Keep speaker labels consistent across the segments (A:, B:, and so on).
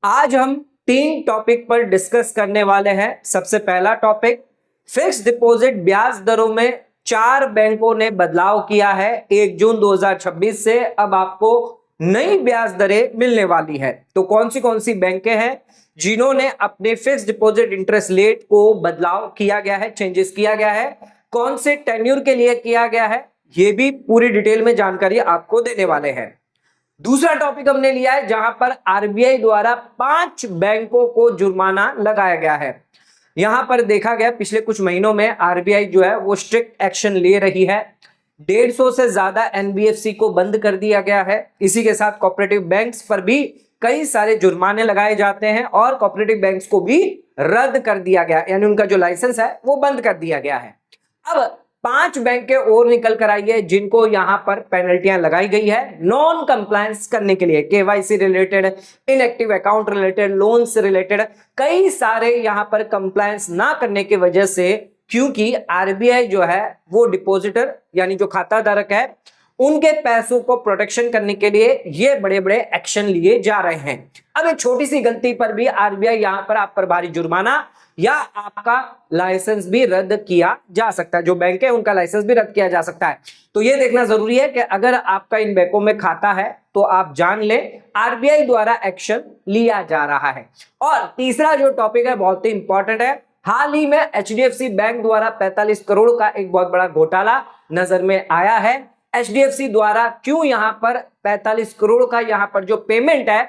A: आज हम तीन टॉपिक पर डिस्कस करने वाले हैं। सबसे पहला टॉपिक, फिक्स डिपॉजिट ब्याज दरों में चार बैंकों ने बदलाव किया है। 1 जून 2026 से अब आपको नई ब्याज दरें मिलने वाली है। तो कौन सी बैंकें हैं जिन्होंने अपने फिक्स डिपॉजिट इंटरेस्ट रेट को बदलाव किया गया है, चेंजेस किया गया है, कौन से टेन्योर के लिए किया गया है, ये भी पूरी डिटेल में जानकारी आपको देने वाले हैं। दूसरा टॉपिक हमने लिया है जहां पर आरबीआई द्वारा 5 बैंकों को जुर्माना लगाया गया है। यहां पर देखा गया पिछले कुछ महीनों में आरबीआई जो है वो स्ट्रिक्ट एक्शन ले रही है। 150 से ज्यादा एनबीएफसी को बंद कर दिया गया है। इसी के साथ कोऑपरेटिव बैंक्स पर भी कई सारे जुर्माने लगाए जाते हैं और कोऑपरेटिव बैंक्स को भी रद्द कर दिया गया, यानी उनका जो लाइसेंस है वो बंद कर दिया गया है। अब 5 बैंकें और निकल कर आई है जिनको यहां पर पेनल्टियां लगाई गई है नॉन कंप्लायंस करने के लिए। KYC related, inactive account related, loan से रिलेटेड कई सारे यहां पर कंप्लायंस ना करने की वजह से, क्योंकि आरबीआई जो है वो डिपॉजिटर यानी जो खाता धारक है उनके पैसों को प्रोटेक्शन करने के लिए ये बड़े बड़े एक्शन लिए जा रहे हैं। अब एक छोटी सी गलती पर भी आरबीआई यहां पर आप पर भारी जुर्माना या आपका लाइसेंस भी रद्द किया जा सकता है। जो बैंक है उनका लाइसेंस भी रद्द किया जा सकता है। तो यह देखना जरूरी है कि अगर आपका इन बैंकों में खाता है तो आप जान ले आरबीआई द्वारा एक्शन लिया जा रहा है। और तीसरा जो टॉपिक है बहुत ही इंपॉर्टेंट है। हाल ही में एचडीएफसी बैंक द्वारा 45 करोड़ का एक बहुत बड़ा घोटाला नजर में आया है। एचडीएफसी द्वारा क्यों यहां पर 45 करोड़ का यहां पर जो पेमेंट है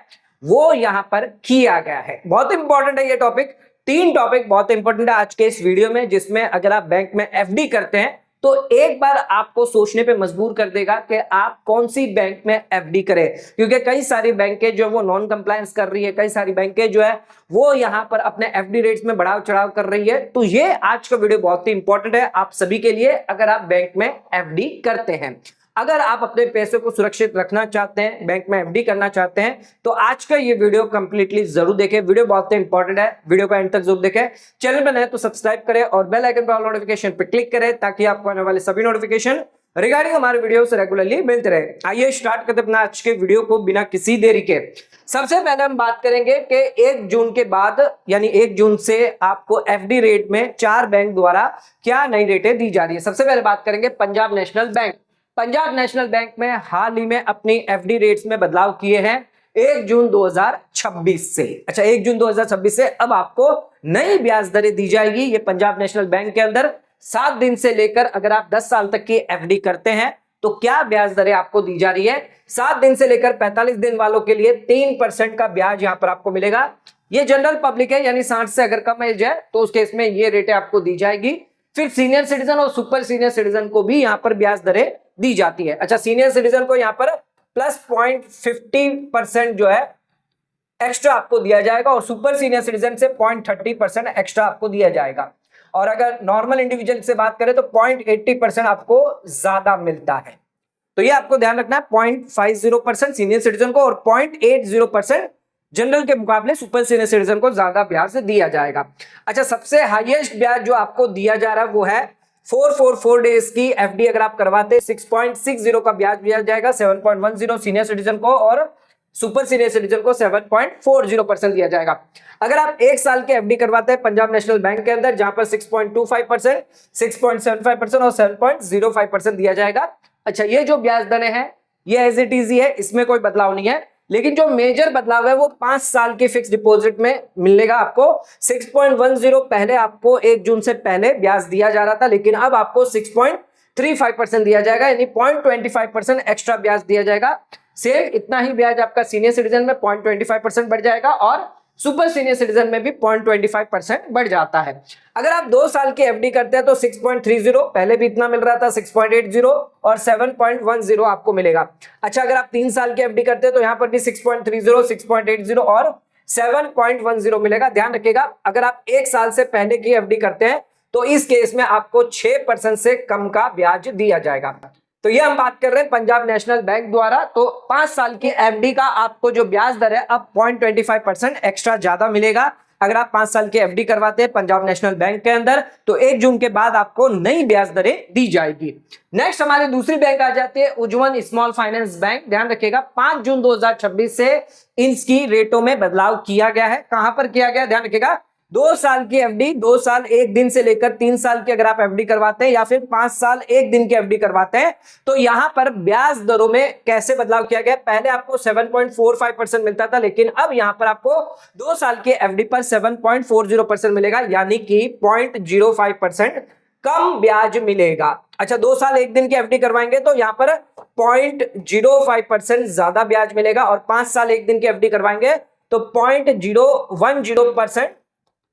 A: वो यहां पर किया गया है, बहुत इंपॉर्टेंट है ये टॉपिक। 3 टॉपिक बहुत इंपॉर्टेंट है आज के इस वीडियो में, जिसमें अगर आप बैंक में एफडी करते हैं तो एक बार आपको सोचने पे मजबूर कर देगा कि आप कौन सी बैंक में एफडी करें, क्योंकि कई सारी बैंकें जो वो नॉन कंप्लायंस कर रही है, कई सारी बैंकें जो है वो यहां पर अपने एफडी रेट्स में बढ़ाव चढ़ाव कर रही है। तो ये आज का वीडियो बहुत ही इंपॉर्टेंट है आप सभी के लिए अगर आप बैंक में एफडी करते हैं। अगर आप अपने पैसे को सुरक्षित रखना चाहते हैं, बैंक में एफडी करना चाहते हैं, तो आज का ये वीडियो कंप्लीटली जरूर देखें। वीडियो बहुत ही इंपॉर्टेंट है, वीडियो को एंड तक जरूर देखें। चैनल पर नए तो सब्सक्राइब करें और बेल आइकन पर ऑल नोटिफिकेशन पर क्लिक करें ताकि आपको आने वाले सभी नोटिफिकेशन रिगार्डिंग हमारे वीडियो से रेगुलरली मिलते रहे। आइए स्टार्ट करते अपना आज के वीडियो को बिना किसी देरी के। सबसे पहले हम बात करेंगे कि 1 जून के बाद यानी 1 जून से आपको एफडी रेट में 4 बैंक द्वारा क्या नई रेटें दी जा रही है। सबसे पहले बात करेंगे Punjab national bank. Punjab national bank में हाल ही में अपनी एफडी रेट्स में बदलाव किए हैं 1 जून 2026 से। अच्छा, 1 जून 2026 से अब आपको नई ब्याज दरें दी जाएगी। ये पंजाब नेशनल बैंक के अंदर 7 दिन से लेकर अगर आप 10 साल तक की एफडी करते हैं तो क्या ब्याज दरें आपको दी जा रही है। 7 दिन से लेकर 45 दिन वालों के लिए 3% का ब्याज यहां पर आपको मिलेगा। ये जनरल पब्लिक है, यानी 60 से अगर कम एज है तो उस केस में ये रेटें आपको दी जाएगी। फिर सीनियर सिटीजन और सुपर सीनियर सिटीजन को भी यहां पर ब्याज दरें दी जाती है। अच्छा, सीनियर सिटीजन को यहां पर प्लस 0.50% जो है एक्स्ट्रा आपको दिया जाएगा और सुपर सीनियर सिटीजन से 0.30% एक्स्ट्रा आपको दिया जाएगा। और अगर नॉर्मल इंडिविजुअल से बात करें तो 0.80% आपको ज्यादा मिलता है। तो ये आपको ध्यान रखना है, 0.50% सीनियर सिटीजन को और 0.80% जनरल के मुकाबले सुपर सीनियर सिटीजन को ज्यादा ब्याज दिया जाएगा। अच्छा, सबसे हाईएस्ट ब्याज जो आपको दिया जा रहा है वो है 444 डेज की एफडी अगर आप करवाते 6.60 का ब्याज दिया जाएगा। 7.10 सीनियर सिटीजन को और सुपर सीनियर सिटीजन को 7.40% दिया जाएगा। अगर आप 1 साल के एफडी करवाते हैं पंजाब नेशनल बैंक के अंदर, जहां पर 6.25%, 6.75% और 7.05% दिया जाएगा। अच्छा, ये जो ब्याज दरें हैं ये एज इट इज है, इसमें कोई बदलाव नहीं है। लेकिन जो मेजर बदलाव है वो 5 साल के फिक्स डिपॉजिट में मिलेगा आपको। 6.10 पहले आपको 1 जून से पहले ब्याज दिया जा रहा था, लेकिन अब आपको 6.35% दिया जाएगा, यानी 0.25% एक्स्ट्रा ब्याज दिया जाएगा। सेम इतना ही ब्याज आपका सीनियर सिटीजन में 0.25% बढ़ जाएगा और सुपर सीनियर सिटीजन में भी 0.25% बढ़ जाता है। अगर आप 2 साल की एफडी करते हैं तो 6.30, पहले भी इतना मिल रहा था, 6.80 और 7.10 आपको मिलेगा। अच्छा, अगर आप 3 साल की एफडी करते हैं तो यहां पर भी 6.30, 6.80 और 7.10 मिलेगा। ध्यान रखिएगा, अगर आप 1 साल से पहले की एफडी करते हैं तो इस केस में आपको 6% से कम का ब्याज दिया जाएगा। तो ये हम बात कर रहे हैं पंजाब नेशनल बैंक द्वारा। तो 5 साल की एफडी का आपको जो ब्याज दर है अब 0.25% एक्स्ट्रा ज्यादा मिलेगा। अगर आप 5 साल की एफडी करवाते हैं पंजाब नेशनल बैंक के अंदर तो 1 जून के बाद आपको नई ब्याज दरें दी जाएगी। नेक्स्ट हमारी दूसरी बैंक आ जाती है उज्जवल स्मॉल फाइनेंस बैंक। ध्यान रखिएगा 5 जून 2026 से इनकी रेटों में बदलाव किया गया है। कहां पर किया गया, ध्यान रखिएगा 2 साल की एफडी, 2 साल 1 दिन से लेकर 3 साल की अगर आप एफडी करवाते हैं या फिर 5 साल 1 दिन की एफडी करवाते हैं तो यहां पर ब्याज दरों में कैसे बदलाव किया गया। पहले आपको 7.45% मिलता था, लेकिन अब यहां पर आपको 2 साल की एफडी पर 7.40% मिलेगा, यानी कि 0.05% कम ब्याज मिलेगा। अच्छा, 2 साल 1 दिन की एफडी करवाएंगे तो यहां पर 0.05% ज्यादा ब्याज मिलेगा और 5 साल 1 दिन की एफडी करवाएंगे तो 0.010%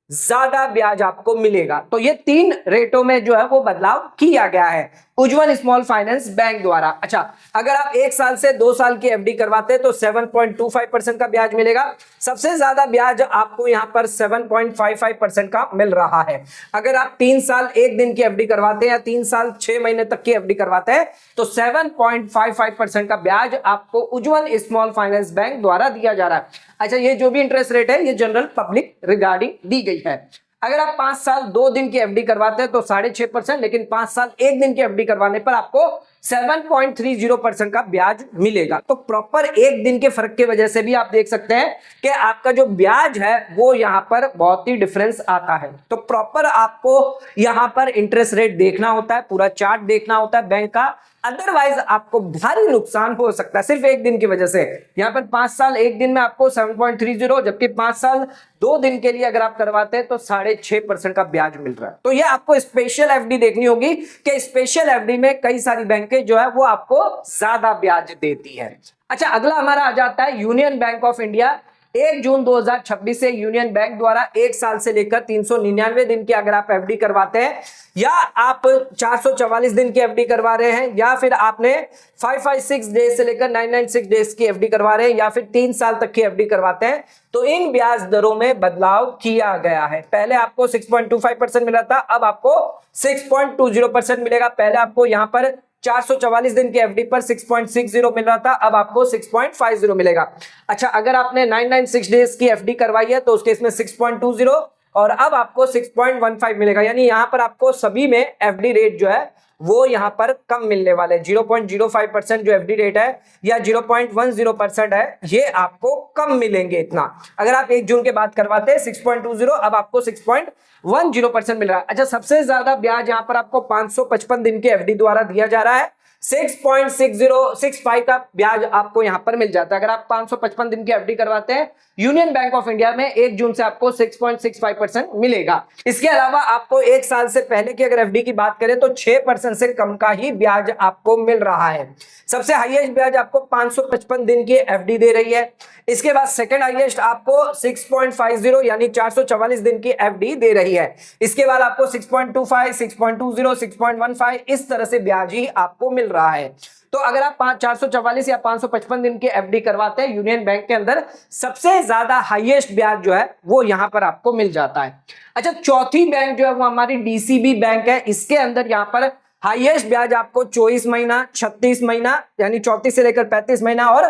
A: ज्यादा ब्याज आपको मिलेगा। तो ये 3 रेटों में जो है वो बदलाव किया गया है उज्जवल स्मॉल फाइनेंस बैंक द्वारा। अच्छा, अगर आप 1 साल से 2 साल की एफडी करवाते हैं तो 7.25% का ब्याज मिलेगा। सबसे ज्यादा ब्याज आपको यहां पर 7.55% का मिल रहा है। अगर आप 3 साल 1 दिन की एफडी करवाते हैं या 3 साल 6 महीने तक की एफडी करवाते हैं तो 7.55% का ब्याज आपको उज्जवल स्मॉल फाइनेंस बैंक द्वारा दिया जा रहा है। अच्छा, ये जो भी इंटरेस्ट रेट है ये जनरल पब्लिक रिगार्डिंग दी गई है। अगर आप 5 साल 2 दिन की एफडी करवाते हैं तो 6.5%, लेकिन 5 साल 1 दिन की एफडी करवाने पर आपको 7.30% का ब्याज मिलेगा। तो प्रॉपर 1 दिन के फर्क की वजह से भी आप देख सकते हैं कि आपका जो ब्याज है वो यहां पर बहुत ही डिफरेंस आता है। तो प्रॉपर आपको यहां पर इंटरेस्ट रेट देखना होता है, पूरा चार्ट देखना होता है बैंक का, अदरवाइज आपको भारी नुकसान हो सकता है सिर्फ 1 दिन की वजह से। यहां पर 5 साल 1 दिन में आपको 7.30, जबकि 5 साल 2 दिन के लिए अगर आप करवाते हैं तो 6.5% का ब्याज मिल रहा है। तो ये आपको स्पेशल एफडी देखनी होगी कि स्पेशल एफडी में कई सारी बैंकें जो है वो आपको ज्यादा ब्याज देती है। अच्छा, अगला हमारा आ जाता है यूनियन बैंक ऑफ इंडिया। 1 जून 2026 से यूनियन बैंक द्वारा 1 साल से लेकर 399 दिन की अगर आप एफडी करवाते हैं या आप 444 दिन की एफडी करवा रहे हैं या फिर आपने 556 डेज से लेकर 996 डेज की एफडी करवा रहे हैं या फिर 3 साल तक की एफडी करवाते हैं तो इन ब्याज दरों में बदलाव किया गया है। पहले आपको 6.25% मिला था, अब आपको 6.20% मिलेगा। पहले आपको यहां पर 444 दिन की एफडी पर 6.60 मिल रहा था, अब आपको 6.50 मिलेगा। अच्छा, अगर आपने 996 डेज की एफडी करवाई है तो उस केस में 6.20 और अब आपको 6.15 मिलेगा, यानी यहां पर आपको सभी में एफडी रेट जो है वो यहां पर कम मिलने वाले। 0.05% जो एफडी रेट है या 0.10% है ये आपको कम मिलेंगे इतना। अगर आप 1 जून के बाद करवाते हैं 6.20, अब आपको 6.10% मिल रहा है। अच्छा, सबसे ज्यादा ब्याज यहां पर आपको 555 दिन के एफडी द्वारा दिया जा रहा है। 6.6065 का ब्याज आपको यहां पर मिल जाता है। अगर आप 555 दिन की एफडी करवाते हैं यूनियन बैंक ऑफ इंडिया में 1 जून से आपको 6.65% मिलेगा। इसके अलावा आपको 1 साल से पहले की अगर एफडी की बात करें तो 6% से कम का ही ब्याज आपको मिल रहा है। सबसे हाईएस्ट ब्याज आपको 555 दिन की एफडी दे रही है। इसके बाद सेकंड हाईएस्ट आपको 6.50 यानी 444 दिन की एफडी दे रही है। इसके बाद आपको 6.25, 6.20, 6.15 इस तरह से ब्याज ही आपको मिल रहा है। तो अगर आप 444 या 555 दिन की एफडी करवाते हैं यूनियन बैंक के अंदर सबसे ज्यादा हाईएस्ट ब्याज जो है वो यहां पर आपको मिल जाता है। अच्छा, चौथी बैंक जो है वो हमारी डीसीबी बैंक है। इसके अंदर यहां पर हाईएस्ट ब्याज आपको 24 महीना, 36 महीना यानी 34 से लेकर 35 महीना और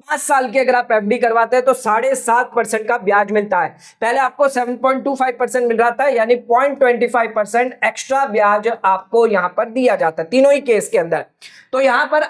A: 5 साल की अगर आप एफडी करवाते हैं तो 7.5% का ब्याज मिलता है। पहले आपको 7.25% मिल रहा था, यानी 0.25% एक्स्ट्रा ब्याज आपको यहां पर दिया जाता है तीनों ही केस के अंदर। तो यहां पर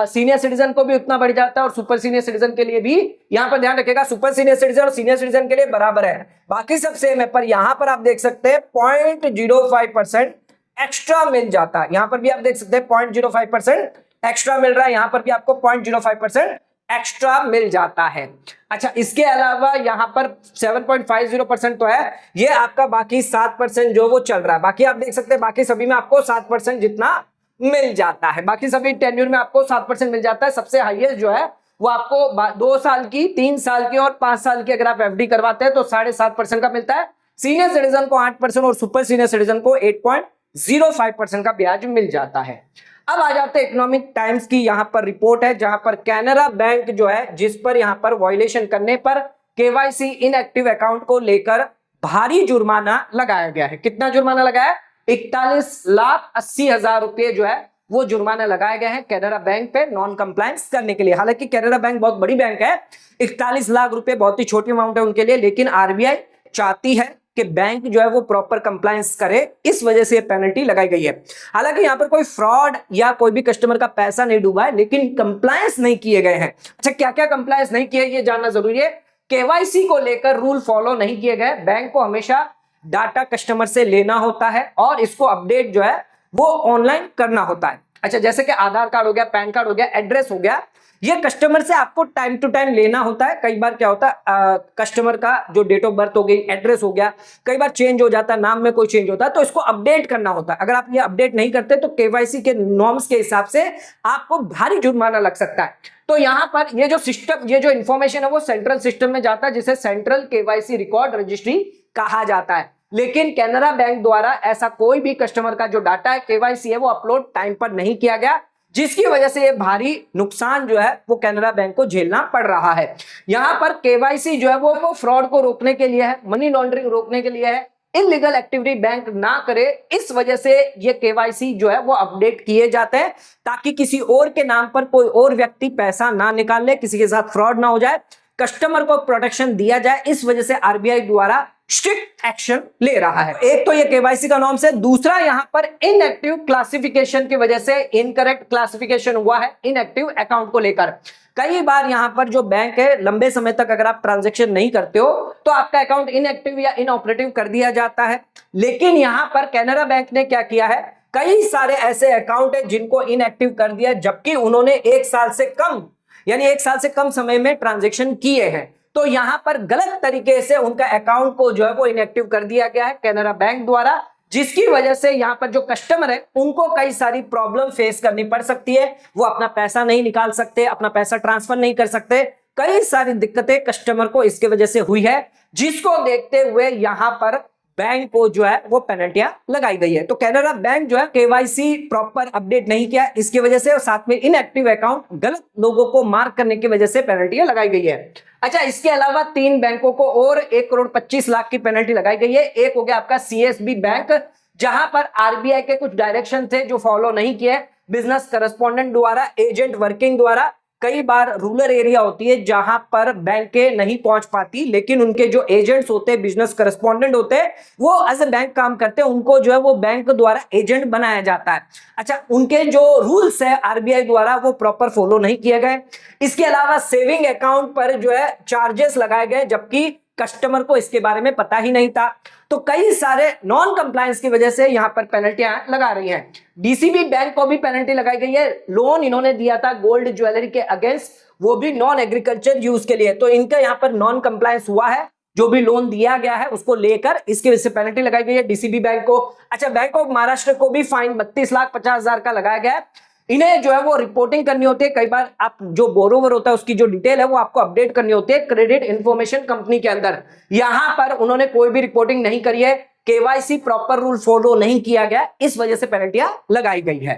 A: सीनियर सिटीजन को भी उतना बढ़ जाता है और सुपर सीनियर सिटीजन के लिए भी यहां पर ध्यान रखिएगा, सुपर सीनियर सिटीजन और सीनियर सिटीजन के लिए बराबर है, बाकी सब सेम है। पर यहां पर आप देख सकते हैं 0.05% एक्स्ट्रा मिल जाता है। यहां पर भी आप देख सकते हैं 0.05% एक्स्ट्रा मिल रहा है, यहां पर भी आपको 0.05% एक्स्ट्रा मिल जाता है। अच्छा, इसके अलावा यहां पर 7.50% तो है, ये आपका बाकी 7% जो वो चल रहा है। बाकी आप देख सकते हैं बाकी सभी में आपको 7% जितना मिल जाता है, बाकी सभी टेन्योर में आपको 7% मिल जाता है। सबसे हाईएस्ट जो है वो आपको 2 साल की, 3 साल की और 5 साल की अगर आप एफडी करवाते हैं तो 7.5% का मिलता है। सीनियर सिटीजन को 8% और सुपर सीनियर सिटीजन को 8.05% का ब्याज मिल जाता है। अब आ जाते हैं इकोनॉमिक टाइम्स की यहां पर रिपोर्ट है, जहां पर कैनरा बैंक जो है जिस पर यहां पर वायलेशन करने पर केवाईसी इनएक्टिव अकाउंट को लेकर भारी जुर्माना लगाया गया है। कितना जुर्माना लगाया? 41,80,000 रुपए जो है वो जुर्माना लगाए गए हैं कैनरा बैंक पे नॉन कंप्लायंस करने के लिए। हालांकि कैनरा बैंक बहुत बड़ी बैंक है, 41 लाख रुपए बहुत ही छोटी अमाउंट है उनके लिए, लेकिन आरबीआई चाहती है कि बैंक जो है वो प्रॉपर कंप्लायंस करे, इस वजह से पेनल्टी लगाई गई है। हालांकि यहां पर कोई फ्रॉड या कोई भी कस्टमर का पैसा नहीं डूबा है, लेकिन कंप्लायंस नहीं किए गए हैं। अच्छा, क्या क्या कंप्लायंस नहीं किए ये जानना जरूरी है। केवाईसी को लेकर रूल फॉलो नहीं किए गए। बैंक को हमेशा डाटा कस्टमर से लेना होता है और इसको अपडेट जो है वो ऑनलाइन करना होता है। अच्छा, जैसे कि आधार कार्ड हो गया, पैन कार्ड हो गया, एड्रेस हो गया, ये कस्टमर से आपको टाइम टू टाइम लेना होता है। कई बार क्या होता है, कस्टमर का जो डेट ऑफ बर्थ हो गई, एड्रेस हो गया, कई बार चेंज हो जाता है, नाम में कोई चेंज होता है, तो इसको अपडेट करना होता है। अगर आप ये अपडेट नहीं करते तो केवाईसी के नॉर्म्स के हिसाब से आपको भारी जुर्माना लग सकता है। तो यहां पर ये जो सिस्टम, ये जो इंफॉर्मेशन है वो सेंट्रल सिस्टम में जाता है, जिसे सेंट्रल केवाईसी रिकॉर्ड रजिस्ट्री कहा जाता है। लेकिन कैनरा बैंक द्वारा ऐसा कोई भी कस्टमर का जो डाटा है, केवाईसी है, वो अपलोड टाइम पर नहीं किया गया, जिसकी वजह से ये भारी नुकसान जो है वो कैनरा बैंक को झेलना पड़ रहा है। यहां पर केवाईसी जो है वो फ्रॉड को रोकने के लिए है, मनी लॉन्ड्रिंग रोकने के लिए है, इलीगल एक्टिविटी बैंक ना करे, इस वजह से ये केवाईसी जो है वो अपडेट किए जाते हैं, ताकि किसी और के नाम पर कोई और व्यक्ति पैसा ना निकाल ले, किसी के साथ फ्रॉड ना हो जाए, कस्टमर को प्रोटेक्शन दिया जाए। इस वजह से आरबीआई द्वारा स्ट्रिक्ट एक्शन ले रहा है। एक तो ये केवाईसी का नॉर्म से, दूसरा यहां पर इनएक्टिव क्लासिफिकेशन की वजह से इनकरेक्ट क्लासिफिकेशन हुआ है इनएक्टिव अकाउंट को लेकर। कई बार यहां पर जो बैंक है, लंबे समय तक अगर आप ट्रांजैक्शन नहीं करते हो तो आपका अकाउंट इनएक्टिव या इनऑपरेटिव कर दिया जाता है। लेकिन यहां पर कैनरा बैंक ने क्या किया है, कई सारे ऐसे अकाउंट है जिनको इनएक्टिव कर दिया, जबकि उन्होंने 1 साल से कम, यानी 1 साल से कम समय में ट्रांजैक्शन किए हैं। तो यहां पर गलत तरीके से उनका अकाउंट को जो है वो इनएक्टिव कर दिया गया है कैनरा बैंक द्वारा, जिसकी वजह से यहां पर जो कस्टमर है उनको कई सारी प्रॉब्लम फेस करनी पड़ सकती है। वो अपना पैसा नहीं निकाल सकते, अपना पैसा ट्रांसफर नहीं कर सकते, कई सारी दिक्कतें कस्टमर को इसकी वजह से हुई है, जिसको देखते हुए यहां पर बैंक को जो है वो पेनल्टियां लगाई गई है। तो कैनरा बैंक जो है केवाईसी प्रॉपर अपडेट नहीं किया, इसकी वजह से, और साथ में इनएक्टिव अकाउंट गलत लोगों को मार्क करने की वजह से पेनल्टियां लगाई गई है। अच्छा, इसके अलावा 3 बैंकों को और 1,25,00,000 की पेनल्टी लगाई गई है। एक हो गया आपका सीएसबी बैंक, जहां पर आरबीआई के कुछ डायरेक्शन थे जो फॉलो नहीं किए, बिजनेस करस्पॉन्डेंट द्वारा, एजेंट वर्किंग द्वारा। कई बार रूरल एरिया होती है जहां पर बैंकें नहीं पहुंच पाती, लेकिन उनके जो एजेंट्स होते हैं, बिजनेस करस्पॉन्डेंट होते हैं, वो एज ए बैंक काम करते हैं, उनको जो है वो बैंक द्वारा एजेंट बनाया जाता है। अच्छा, उनके जो रूल्स है आरबीआई द्वारा वो प्रॉपर फॉलो नहीं किए गए। इसके अलावा सेविंग अकाउंट पर जो है चार्जेस लगाए गए, जबकि कस्टमर को इसके बारे में पता ही नहीं था। तो कई सारे नॉन कंप्लायंस की वजह से यहां पर पेनल्टियां लगा रही हैं। डीसीबी बैंक को भी पेनल्टी लगाई गई है। लोन इन्होंने दिया था गोल्ड ज्वेलरी के अगेंस्ट, वो भी नॉन एग्रीकल्चर यूज के लिए, तो इनका यहां पर नॉन कंप्लायंस हुआ है। जो भी लोन दिया गया है उसको लेकर इसकी वजह से पेनल्टी लगाई गई है डीसीबी बैंक को। अच्छा, बैंक ऑफ महाराष्ट्र को भी फाइन 32,50,000 का लगाया गया है। इन्हें जो है वो रिपोर्टिंग करनी होती है। कई बार आप जो बोरोवर होता है उसकी जो डिटेल है वो आपको अपडेट करनी होती है क्रेडिट इंफॉर्मेशन कंपनी के अंदर। यहां पर उन्होंने कोई भी रिपोर्टिंग नहीं करी है, केवाईसी प्रॉपर रूल फॉलो नहीं किया गया, इस वजह से पेनल्टियां लगाई गई है।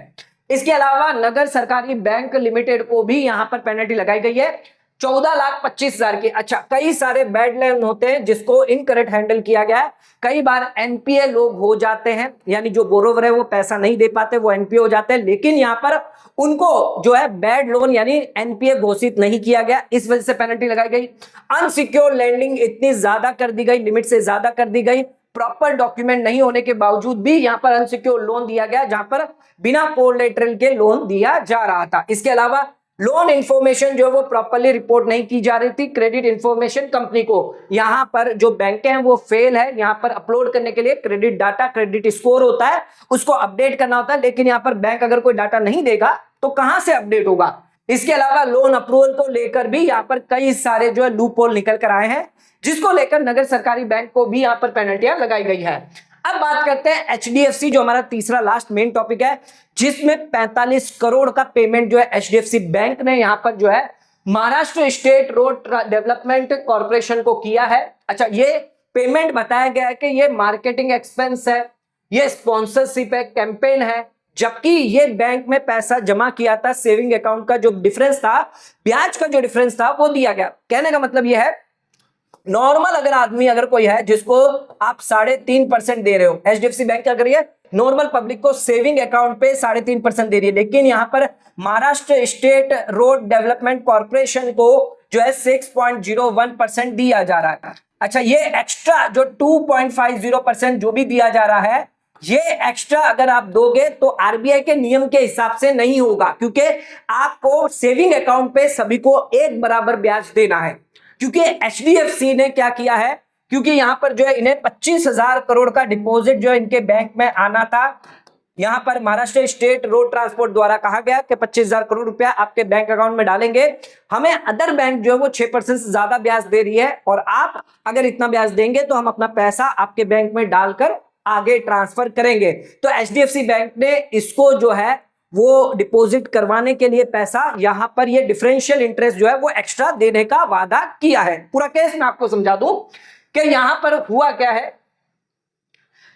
A: इसके अलावा नगर सरकारी बैंक लिमिटेड को भी यहां पर पेनल्टी लगाई गई है 14,25,000 की। अच्छा, कई सारे बैड लोन होते हैं जिसको इनकरेक्ट हैंडल किया गया है। कई बार एनपीए लोग हो जाते हैं, यानी जो बोरोवर है वो पैसा नहीं दे पाते, वो एनपीए हो जाते हैं, लेकिन यहां पर उनको जो है बैड लोन यानी एनपीए घोषित नहीं किया गया, इस वजह से पेनल्टी लगाई गई। अनसिक्योर लैंडिंग इतनी ज्यादा कर दी गई, लिमिट से ज्यादा कर दी गई, प्रॉपर डॉक्यूमेंट नहीं होने के बावजूद भी यहां पर अनसिक्योर लोन दिया गया, जहां पर बिना कोलेटरल के लोन दिया जा रहा था। इसके अलावा लोन इंफॉर्मेशन जो है वो प्रॉपर्ली रिपोर्ट नहीं की जा रही थी क्रेडिट इंफॉर्मेशन कंपनी को। यहां पर जो बैंकें हैं वो फेल है, यहां पर अपलोड करने के लिए क्रेडिट डाटा, क्रेडिट स्कोर होता है, उसको अपडेट करना होता है, लेकिन यहां पर बैंक अगर कोई डाटा नहीं देगा तो कहां से अपडेट होगा। इसके अलावा लोन अप्रूवल को लेकर भी यहां पर कई सारे जो है लूप होल निकल कर आए हैं, जिसको लेकर नगर सरकारी बैंक को भी यहां पर पेनल्टियां लगाई गई है। अब बात करते हैं एचडीएफसी, जो हमारा तीसरा लास्ट मेन टॉपिक है, जिसमें 45 करोड़ का पेमेंट जो है एचडीएफसी बैंक ने यहां पर जो है Maharashtra state road development corporation को किया है। अच्छा, ये पेमेंट बताया गया है कि ये मार्केटिंग एक्सपेंस है, ये स्पॉन्सरशिप है, कैंपेन है, जबकि ये बैंक में पैसा जमा किया था, सेविंग अकाउंट का जो डिफरेंस था, ब्याज का जो डिफरेंस था वो दिया गया। कहने का मतलब यह है, नॉर्मल अगर आदमी अगर कोई है जिसको आप 3.5% दे रहे हो, एचडीएफसी बैंक क्या कर रही है, नॉर्मल पब्लिक को सेविंग अकाउंट पे 3.5% दे रही है, लेकिन यहां पर Maharashtra state road development corporation को जो है 6.01% दिया जा रहा है। अच्छा, ये एक्स्ट्रा जो 2.50% जो भी दिया जा रहा है, ये एक्स्ट्रा अगर आप दोगे तो आरबीआई के नियम के हिसाब से नहीं होगा, क्योंकि आपको सेविंग अकाउंट पे सभी को एक बराबर ब्याज देना है। क्योंकि एचडीएफसी ने क्या किया है, क्योंकि यहां पर जो है इन्हें 25,000 करोड़ का डिपॉजिट जो इनके बैंक में आना था, यहां पर महाराष्ट्र स्टेट रोड ट्रांसपोर्ट द्वारा कहा गया कि 25,000 करोड़ रुपया आपके बैंक अकाउंट में डालेंगे, हमें अदर बैंक जो है वो 6% से ज्यादा ब्याज दे रही है, और आप अगर इतना ब्याज देंगे तो हम अपना पैसा आपके बैंक में डालकर आगे ट्रांसफर करेंगे। तो एचडीएफसी बैंक ने इसको जो है वो डिपॉजिट करवाने के लिए पैसा, यहां पर ये डिफरेंशियल इंटरेस्ट जो है वो एक्स्ट्रा देने का वादा किया है। पूरा केस मैं आपको समझा दूं कि यहां पर हुआ क्या है।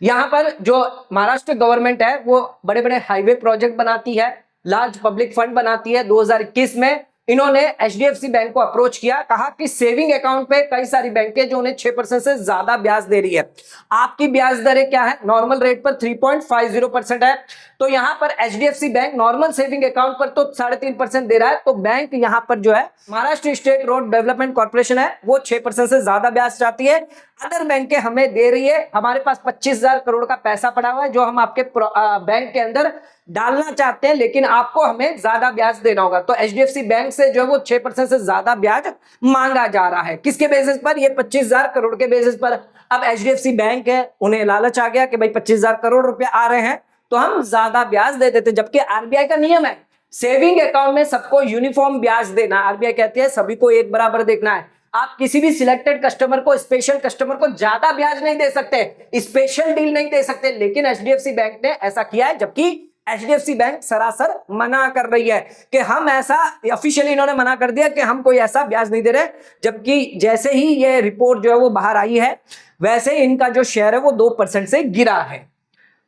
A: यहां पर जो महाराष्ट्र गवर्नमेंट है वो बड़े बड़े हाईवे प्रोजेक्ट बनाती है, लार्ज पब्लिक फंड बनाती है। 2021 में इन्होंने एचडीएफसी बैंक को अप्रोच किया, कहा कि सेविंग अकाउंट पे कई सारी बैंकें जो उन्हें 6% से ज्यादा ब्याज दे रही है, आपकी ब्याज दरें क्या है, नॉर्मल रेट पर 3.50% है। तो यहां पर HDFC bank normal saving account पर तो 3.5% दे रहा है, तो बैंक यहां पर जो है Maharashtra state road development corporation है वो 6% से ज्यादा ब्याज चाहती है। अदर बैंकें हमें दे रही है, हमारे पास 25,000 करोड़ का पैसा पड़ा हुआ है जो हम आपके बैंक के अंदर डालना चाहते हैं, लेकिन आपको हमें ज्यादा ब्याज देना होगा। तो एचडीएफसी बैंक से जो है वो 6% से ज्यादा ब्याज मांगा जा रहा है। किसके बेसिस पर? ये 25,000 करोड़ के बेसिस पर। अब एचडीएफसी बैंक है, उन्हें लालच आ गया कि भाई 25,000 करोड़ रुपए आ रहे हैं तो हम ज्यादा ब्याज दे देते, जबकि आरबीआई का नियम है सेविंग अकाउंट में सबको यूनिफॉर्म ब्याज देना। आरबीआई कहती है सभी को एक बराबर देखना है। आप किसी भी सिलेक्टेड कस्टमर को, स्पेशल कस्टमर को ज्यादा ब्याज नहीं दे सकते, स्पेशल डील नहीं दे सकते, लेकिन एचडीएफसी बैंक ने ऐसा किया है। जबकि एचडीएफसी बैंक सरासर मना कर रही है कि हम ऐसा, ऑफिशियली इन्होंने मना कर दिया कि हम कोई ऐसा ब्याज नहीं दे रहे, जबकि जैसे ही ये रिपोर्ट जो है वो बाहर आई है वैसे ही इनका जो शेयर है वो 2% से गिरा है।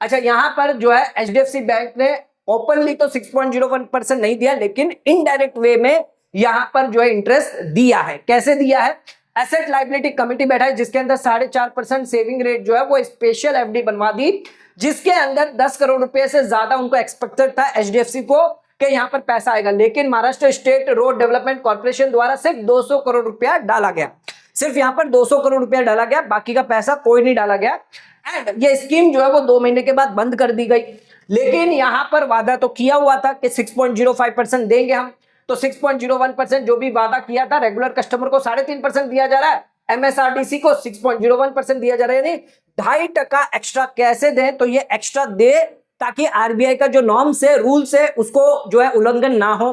A: अच्छा, यहां पर जो है एचडीएफसी बैंक ने ओपनली तो 6.01% नहीं दिया, लेकिन इनडायरेक्ट वे में यहां पर जो है इंटरेस्ट दिया है। कैसे दिया है? एसेट लाइबिलिटी कमिटी बैठा है जिसके अंदर 4.5% सेविंग रेट जो है वो स्पेशल एफडी बनवा दी, जिसके अंदर 10 करोड़ रुपए से ज्यादा उनको एक्सपेक्टेड था एचडीएफसी को कि यहां पर पैसा आएगा, लेकिन Maharashtra state road development corporation द्वारा सिर्फ 200 करोड़ रुपया डाला गया। सिर्फ यहां पर 200 करोड़ रुपया डाला गया, बाकी का पैसा कोई नहीं डाला गया। एंड ये स्कीम जो है वो 2 महीने के बाद बंद कर दी गई। लेकिन यहां पर वादा तो किया हुआ था कि 6.05% देंगे हम, तो 6.01% जो भी वादा किया था रेगुलर कस्टमर को 3.5% दिया जा रहा है, एमएसआरडीसी को 6.01% दिया जा रहा है। यानी 2.5% एक्स्ट्रा कैसे दें? तो ये एक्स्ट्रा दे ताकि आरबीआई का जो नॉर्म्स है, रूल्स है, उसको जो है उल्लंघन ना हो।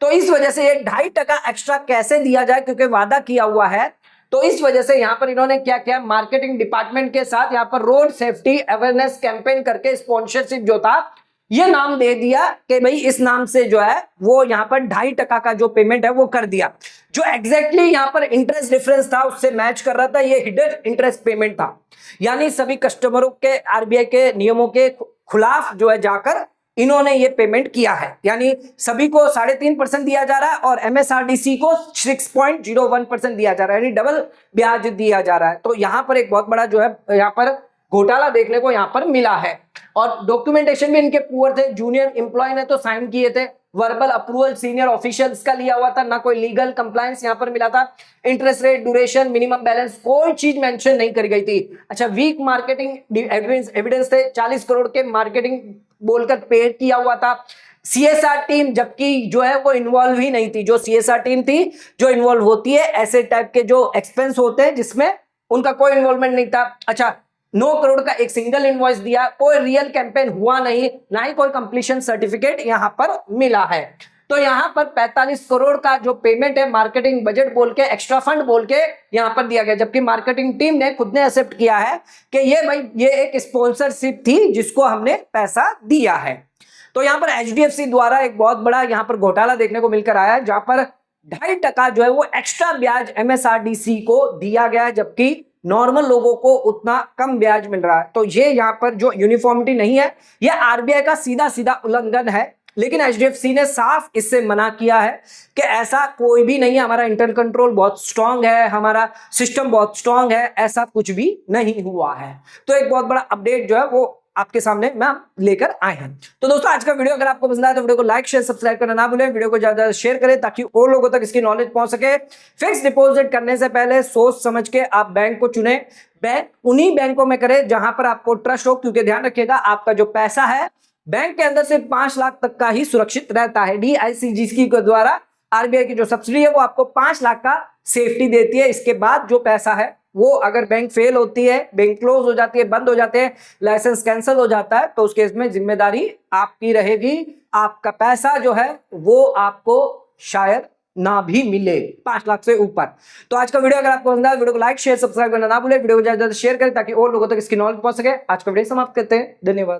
A: तो इस वजह से ये 2.5% एक्स्ट्रा कैसे दिया जाए, क्योंकि वादा किया हुआ है। तो इस वजह से यहां पर इन्होंने क्या किया, मार्केटिंग डिपार्टमेंट के साथ यहां पर रोड सेफ्टी अवेयरनेस कैंपेन करके स्पॉन्सरशिप जो था ये नाम दे दिया कि भाई इस नाम से जो है वो यहां पर 2.5% का जो पेमेंट है वो कर दिया। जो एग्जैक्टली यहां पर इंटरेस्ट डिफरेंस था उससे मैच कर रहा था, ये हिडन इंटरेस्ट पेमेंट था। यानी सभी कस्टमरों के आरबीआई के नियमों के खिलाफ जो है जाकर इन्होंने ये पेमेंट किया है। यानी सभी को 3.5% दिया जा रहा है और एमएसआरडीसी को 6.01% दिया जा रहा है, यानी डबल ब्याज दिया जा रहा है। तो यहां पर एक बहुत बड़ा जो है यहां पर घोटाला देखने को यहां पर मिला है। और डॉक्यूमेंटेशन भी इनके पुअर थे, जूनियर एम्प्लॉय ने तो साइन किए थे, वर्बल अप्रूवल सीनियर ऑफिशियल्स का लिया हुआ था, ना कोई लीगल कंप्लायंस यहां पर मिला था। Interest rate, duration, minimum balance कोई चीज मेंशन नहीं करी गई थी। अच्छा, वीक मार्केटिंग एविडेंस थे, 40 करोड़ के मार्केटिंग बोलकर पेड किया हुआ था। सीएसआर टीम जबकि जो है वो इन्वॉल्व ही नहीं थी। जो सीएसआर टीम थी जो इन्वॉल्व होती है ऐसे टाइप के जो एक्सपेंस होते हैं जिसमें उनका कोई इन्वॉल्वमेंट नहीं था। अच्छा, 9 करोड़ का एक सिंगल इनवॉइस दिया, कोई रियल कैंपेन हुआ नहीं, ना ही कोई कंप्लीशन सर्टिफिकेट यहां पर मिला है। तो यहां पर 45 करोड़ का जो पेमेंट है मार्केटिंग बजट बोल के, एक्स्ट्रा फंड बोल के यहां पर दिया गया, जबकि मार्केटिंग टीम ने खुद ने एक्सेप्ट किया है कि ये भाई ये एक स्पॉन्सरशिप थी जिसको हमने पैसा दिया है। तो यहां पर एचडीएफसी द्वारा एक बहुत बड़ा यहां पर घोटाला देखने को मिलकर आया है, जहां पर 2.5% जो है वो एक्स्ट्रा ब्याज एमएसआरडीसी को दिया गया है, जबकि नॉर्मल लोगों को उतना कम ब्याज मिल रहा है। तो ये यहाँ पर जो यूनिफॉर्मिटी नहीं है, ये आरबीआई का सीधा सीधा उल्लंघन है। लेकिन एचडीएफसी ने साफ इससे मना किया है कि ऐसा कोई भी नहीं है, हमारा इंटरनल कंट्रोल बहुत स्ट्रांग है, हमारा सिस्टम बहुत स्ट्रांग है, ऐसा कुछ भी नहीं हुआ है। तो एक बहुत बड़ा अपडेट जो है वो आपके सामने मैं लेकर आए हैं। तो दोस्तों आज का वीडियो अगर आपको पसंद आया तो वीडियो को लाइक शेयर सब्सक्राइब करना ना भूलें, वीडियो को ज्यादा शेयर करें ताकि और लोगों तक इसकी नॉलेज पहुंच सके। फिक्स डिपॉजिट करने से पहले सोच समझ के आप बैंक को चुने, बैंक उन्हीं बैंकों में करें जहां पर आपको ट्रस्ट हो, क्योंकि ध्यान रखिएगा आपका जो पैसा है बैंक के अंदर सिर्फ 5 लाख तक का ही सुरक्षित रहता है। DICGC के द्वारा RBI की जो सब्सिडी है वो आपको 5 लाख का सेफ्टी देती है। इसके बाद जो पैसा है वो अगर बैंक फेल होती है, बैंक क्लोज हो जाती है, बंद हो जाते हैं, लाइसेंस कैंसिल हो जाता है, तो उस केस में जिम्मेदारी आपकी रहेगी। आपका पैसा जो है वो आपको शायद ना भी मिले 5 लाख से ऊपर। तो आज का वीडियो अगर आपको पसंद आया वीडियो को लाइक शेयर सब्सक्राइब करना ना भूले, वीडियो को ज्यादा शेयर करें ताकि और लोगों तक इसकी नॉलेज पहुंच सके। आज का वीडियो समाप्त करते हैं, धन्यवाद।